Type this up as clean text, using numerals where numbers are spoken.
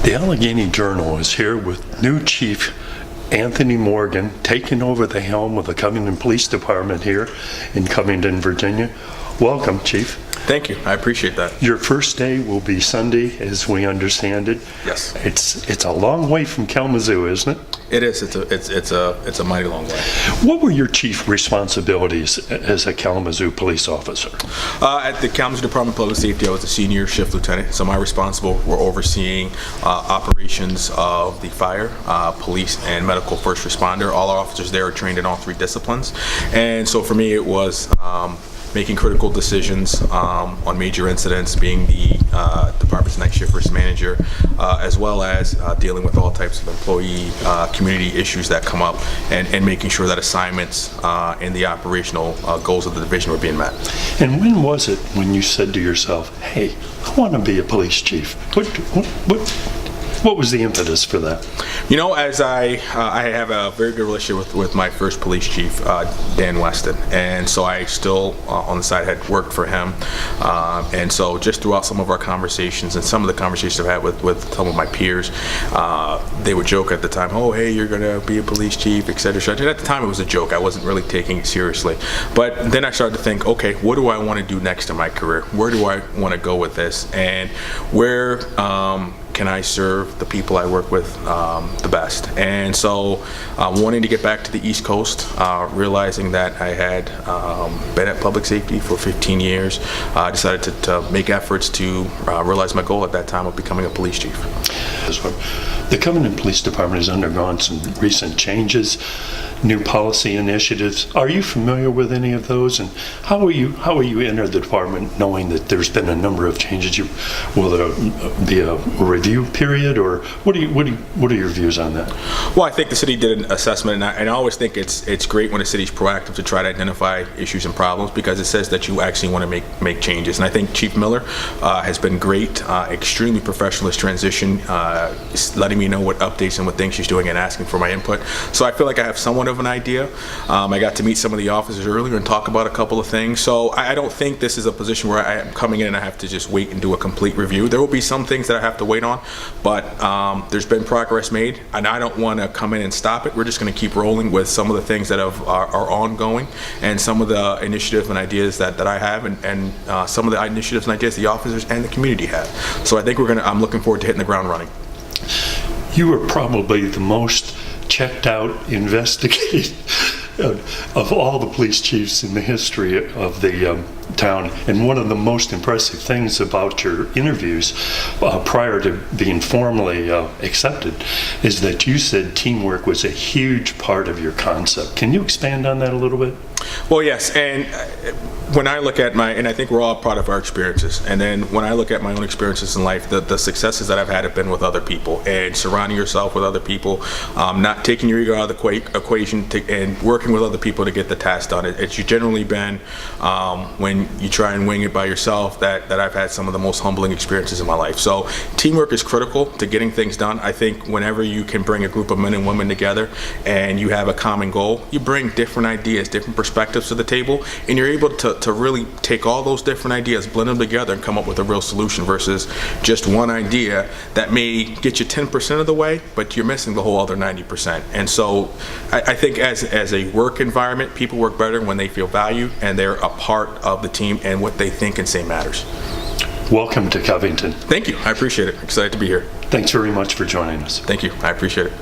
The Alleghany Journal is here with new Chief Anthony Morgan, taking over the helm of the Covington Police Department here in Covington, Virginia. Welcome, Chief. Thank you. I appreciate that. Your first day will be Sunday, as we understand it. Yes. It's a long way from Kalamazoo, isn't it? It is. It's a mighty long way. What were your chief responsibilities as a Kalamazoo police officer? At the Kalamazoo Department of Public Safety, I was a senior shift lieutenant, so my responsible were overseeing operations of the fire, police, and medical first responder. All our officers there are trained in all three disciplines, and so for me it was making critical decisions on major incidents, being the department's night shift risk manager, as well as dealing with all types of employee community issues that come up, and making sure that assignments and the operational goals of the division were being met. And when was it when you said to yourself, hey, I want to be a police chief? What was the impetus for that? You know, as I have a very good relationship with my first police chief, Dan Weston, and so I still on the side had worked for him, and so just throughout some of our conversations and some of the conversations I've had with some of my peers, they would joke at the time, oh hey, you're gonna be a police chief, etc. And at the time it was a joke. I wasn't really taking it seriously, but then I started to think, okay, what do I want to do next in my career? Where do I want to go with this, and where can I serve the people I work with the best? And so wanting to get back to the East Coast, realizing that I had been at public safety for 15 years, I decided to make efforts to realize my goal at that time of becoming a police chief. The Covington Police Department has undergone some recent changes, new policy initiatives. Are you familiar with any of those? And how will you enter the department knowing that there's been a number of changes? Will there be a review period, or what are your views on that? Well, I think the city did an assessment, and I always think it's great when a city's proactive to try to identify issues and problems, because it says that you actually want to make changes. And I think Chief Miller has been great, extremely professional, his transition, letting me know what updates and what things she's doing and asking for my input. So I feel like I have somewhat of an idea. I got to meet some of the officers earlier and talk about a couple of things. So I don't think this is a position where I am coming in and I have to just wait and do a complete review. There will be some things that I have to wait on, but there's been progress made, and I don't want to come in and stop it. We're just going to keep rolling with some of the things that are ongoing, and some of the initiatives and ideas that I have, and some of the initiatives and ideas the officers and the community have. So I think I'm looking forward to hitting the ground running. You were probably the most checked out investigator of all the police chiefs in the history of the town, and one of the most impressive things about your interviews prior to being formally accepted is that you said teamwork was a huge part of your concept. Can you expand on that a little bit? Well, yes, and when I look at and I think we're all proud of our experiences, and then when I look at my own experiences in life, the successes that I've had have been with other people, and surrounding yourself with other people, not taking your ego out of the equation, and working with other people to get the task done. It's generally been when you try and wing it by yourself that I've had some of the most humbling experiences in my life. So teamwork is critical to getting things done. I think whenever you can bring a group of men and women together and you have a common goal, you bring different ideas, different perspectives to the table, and you're able to really take all those different ideas, blend them together, and come up with a real solution versus just one idea that may get you 10% of the way, but you're missing the whole other 90%. And so I think as a work environment, people work better when they feel valued and they're a part of the team, and what they think and say matters. Welcome to Covington. Thank you. I appreciate it. Excited to be here. Thanks very much for joining us. Thank you. I appreciate it.